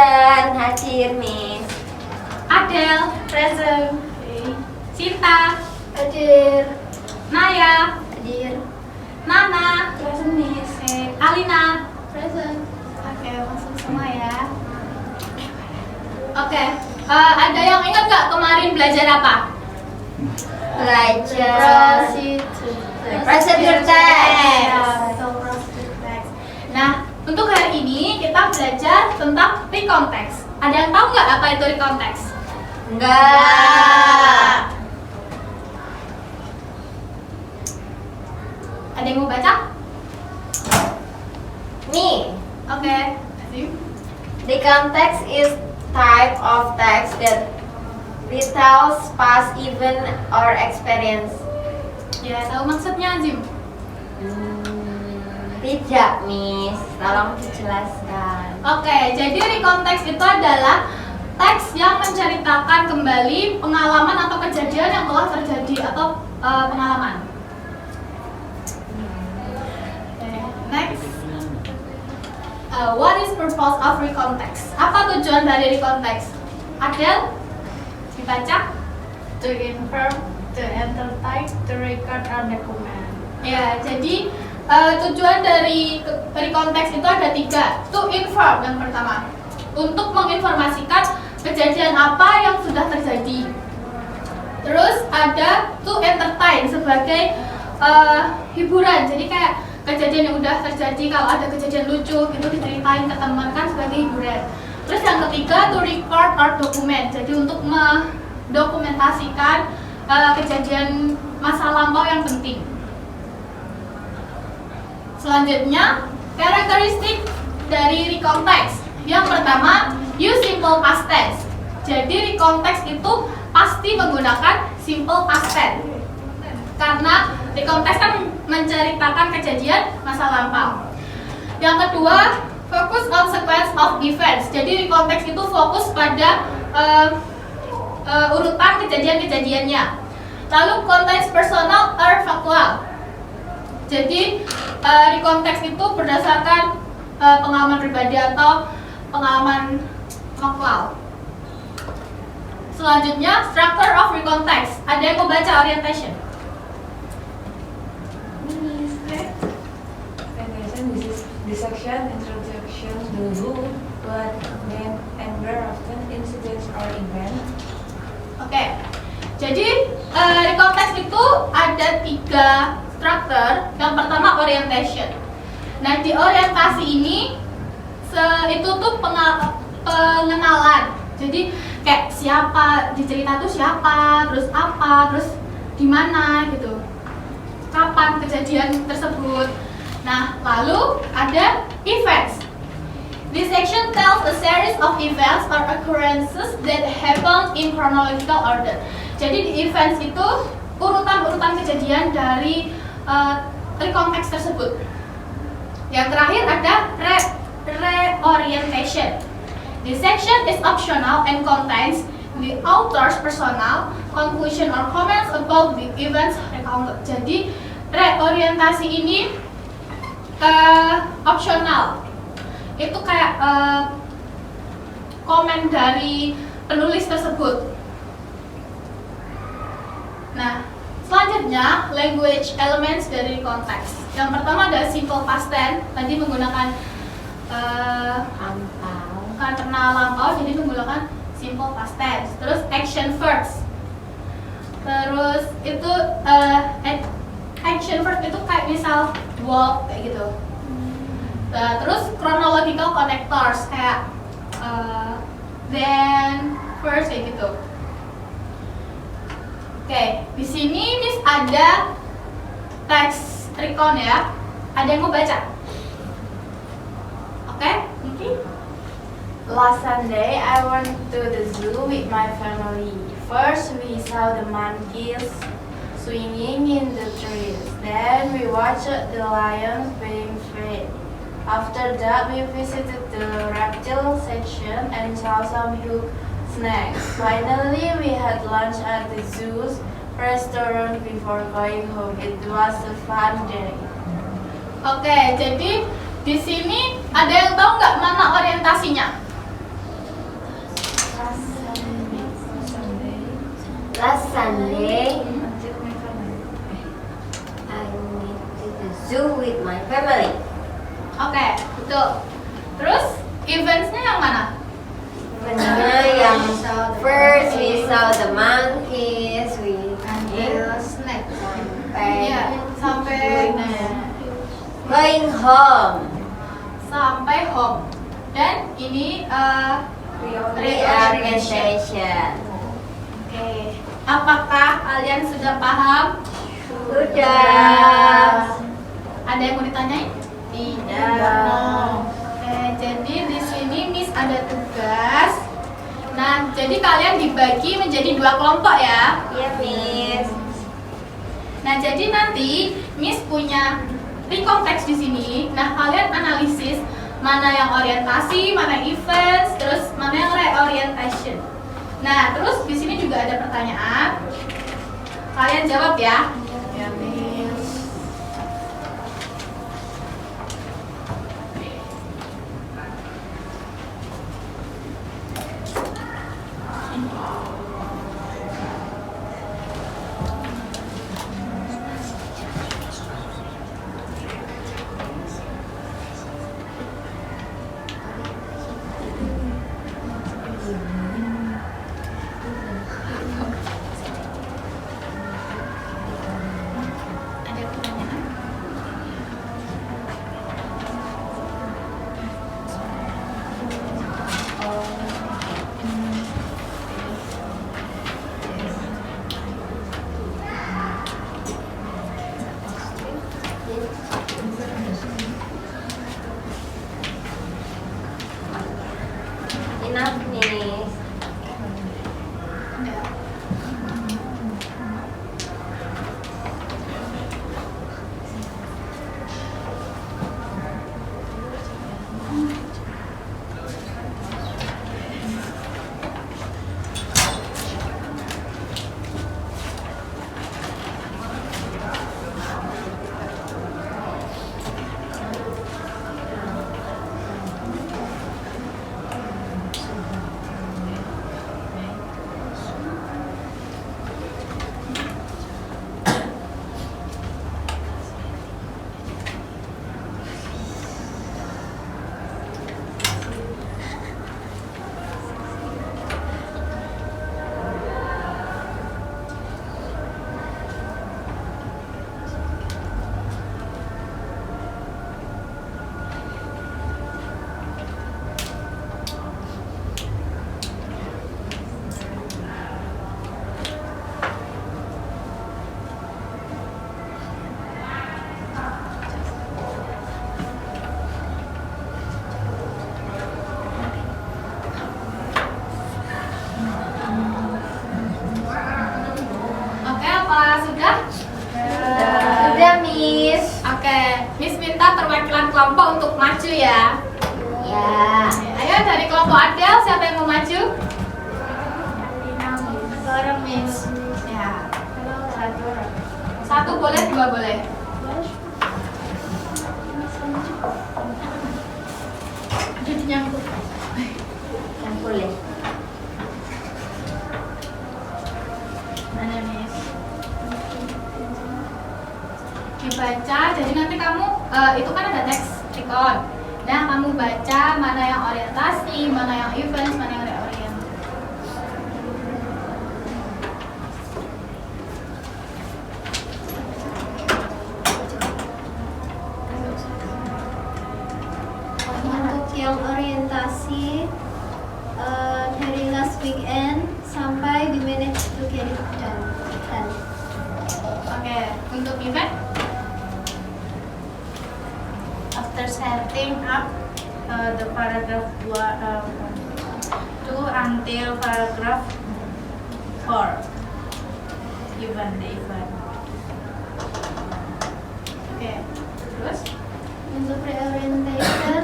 Susan, hadir, Miss. Adel, present. Okay. Sinta, Hadir. Naya, Hadir. Nana, Present, Miss. okay. Alina, present. Oke, langsung semua ya. Oke, ada yang ingat nggak kemarin belajar apa? Belajar procedure text. Nah, untuk hari ini kita belajar tentang recount text. Ada yang tahu nggak apa itu recount text? Enggak. Ada yang mau baca? Nih, Oke. Azim. recount text is type of text that retells past event or experience. Ya, tahu maksudnya Azim? Tidak, Miss. Tolong dijelaskan. Oke, jadi recount text itu adalah teks yang menceritakan kembali pengalaman atau kejadian yang telah terjadi atau pengalaman. Next, what is purpose of recount text? Apa tujuan dari recount text? Adel, dibaca. To inform, to entertain, to record or document. Ya, jadi tujuan dari recount text itu ada 3. To inform yang pertama, untuk menginformasikan kejadian apa yang sudah terjadi. Terus ada to entertain sebagai hiburan. Jadi kayak kejadian yang udah terjadi, kalau ada kejadian lucu itu diceritain ke teman kan sebagai hiburan. Terus yang ketiga to record or document. Jadi untuk mendokumentasikan kejadian masa lampau yang penting. Selanjutnya, karakteristik dari recount text. Yang pertama, use simple past tense. Jadi recount text itu pasti menggunakan simple past tense. Karena recount text kan menceritakan kejadian masa lampau. Yang kedua, focus on sequence of events. Jadi recount text itu fokus pada urutan kejadian-kejadiannya. Lalu context personal or factual. Jadi recount text itu berdasarkan pengalaman pribadi atau pengalaman faktual. Selanjutnya, structure of recount text. Ada yang mau baca orientation? This section introductions the who, what, when, and where often incidents or event. Oke. Jadi recount text itu ada 3 struktur. Yang pertama orientation. Nah, di orientasi ini itu tuh pengenalan. Jadi kayak siapa di cerita tuh siapa, terus apa, terus di mana gitu. Kapan kejadian tersebut. Nah, lalu ada events. This section tells a series of events or occurrences that happen in chronological order. Jadi di events itu urutan-urutan kejadian dari recount text tersebut. Yang terakhir ada reorientation. This section is optional and contains the author's personal conclusion or comments about the events recounted. Jadi reorientasi ini optional. Itu kayak komen dari penulis tersebut. Nah, selanjutnya language elements dari konteks. Yang pertama ada simple past tense, tadi menggunakan bukan pernah lampau, jadi menggunakan simple past tense. Terus action verbs. Terus itu action verb itu kayak misal walk kayak gitu. Terus chronological connectors kayak then, first kayak gitu. Oke, di sini Miss ada teks recount ya. Ada yang mau baca? Oke, Niki? Last Sunday, I went to the zoo with my family. First, we saw the monkeys swinging in the trees. Then, we watched the lions being fed. After that, we visited the reptile section and saw some huge snacks. Finally, we had lunch at the zoo's restaurant before going home. It was a fun day. Oke, jadi di sini ada yang tahu nggak mana orientasinya? Last Sunday, I went to the zoo with my family. Oke, betul. Terus eventsnya yang mana? Benar yang first we saw the monkeys, we Snack. Iya, sampai going home. sampai home. Dan ini Reorientation. oke. Apakah kalian sudah paham? Sudah. Ada yang mau ditanyain? Tidak. Oke, jadi di sini Miss ada tugas. Nah, jadi kalian dibagi menjadi 2 kelompok ya. Iya, Miss. Nah, jadi nanti Miss punya rekonteks di sini. Nah, kalian analisis mana yang orientasi, mana events, terus mana yang reorientation. Nah, terus di sini juga ada pertanyaan. Kalian jawab ya. Ya, Miss. Ada pertanyaan? Enough, Miss. Ada. Oke, apa sudah? Sudah, Miss. Oke, Miss minta perwakilan kelompok untuk maju ya. Ya. Ayo dari kelompok Adel, siapa yang mau maju? Seorang Miss. Ya. Satu orang. 1 boleh, 2 boleh. Jadi nyangkut. Yang boleh. Mana Miss? Dibaca, jadi nanti kamu itu kan ada teks recon. Nah, kamu baca mana yang orientasi, mana yang events, mana yang reorient. Untuk yang orientasi dari last weekend sampai we manage to get it done. Oke, untuk event After setting up the paragraph 2 until paragraph 4. Even the event. oke. Terus Untuk reorientation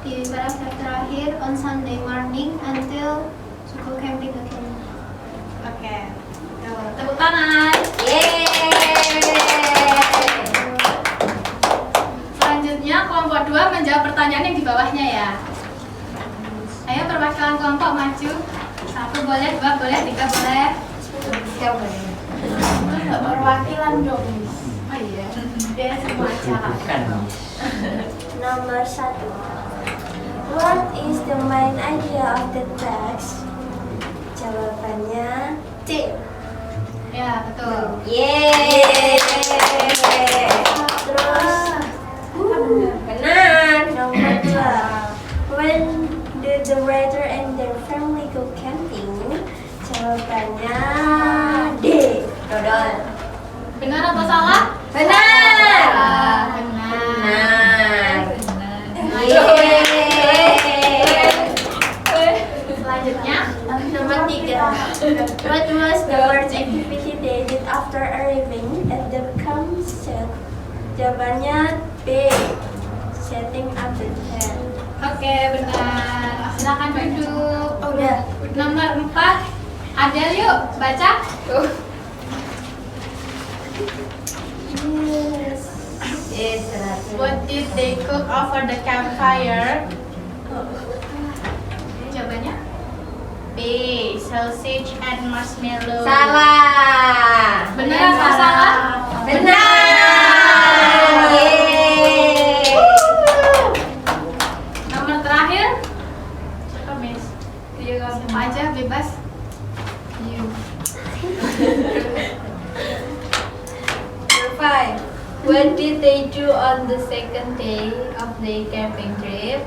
di paragraf terakhir on Sunday morning until to go camping again. oke. Tepuk tangan. Yeay. Selanjutnya kelompok 2 menjawab pertanyaan yang di bawahnya ya. Ayo perwakilan kelompok maju. 1 boleh, 2 boleh, 3 boleh. Siapa nih? Perwakilan dong, Miss. Oh iya. Dia semua acara. Nomor 1. What is the main idea of the text? Jawabannya C. Ya, betul. Yeay. Terus Benar. nomor 2. When did the writer and their family go camping? Jawabannya D. Dodol. Benar atau salah? Benar. Benar. Benar. Yeay. Selanjutnya, Nomor 3. What was the first activity they did after arriving at the campsite? Jawabannya B. Setting up the tent. oke, benar. Silakan duduk. Oh, udah. Nomor 4. Adel, yuk baca. Yes. Yes. What did they cook over the campfire? Jawabannya? B. Sausage and marshmallow. Salah. Benar atau salah? Benar. Yeay. Nomor terakhir, Siapa, Miss? siapa aja bebas. Number 5. What did they do on the second day of their camping trip?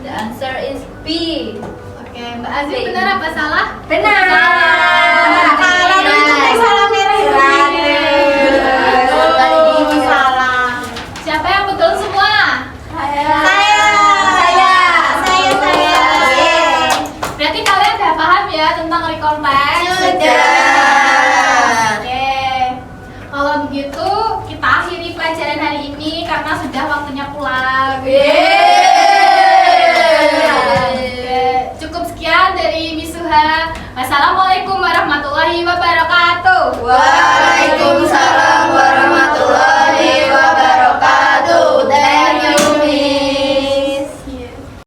The answer is B. Oke, Mbak Azim benar apa salah? Benar. Salah dong, salah merah. Benar. Salah. Siapa yang betul semua? Saya. Yeay. Berarti kalian udah paham ya tentang recontext? Sudah. Oke. Kalau begitu kita akhiri pelajaran hari ini karena sudah waktunya pulang. Oke, cukup sekian dari Miss Suha. Wassalamualaikum warahmatullahi wabarakatuh. Wah.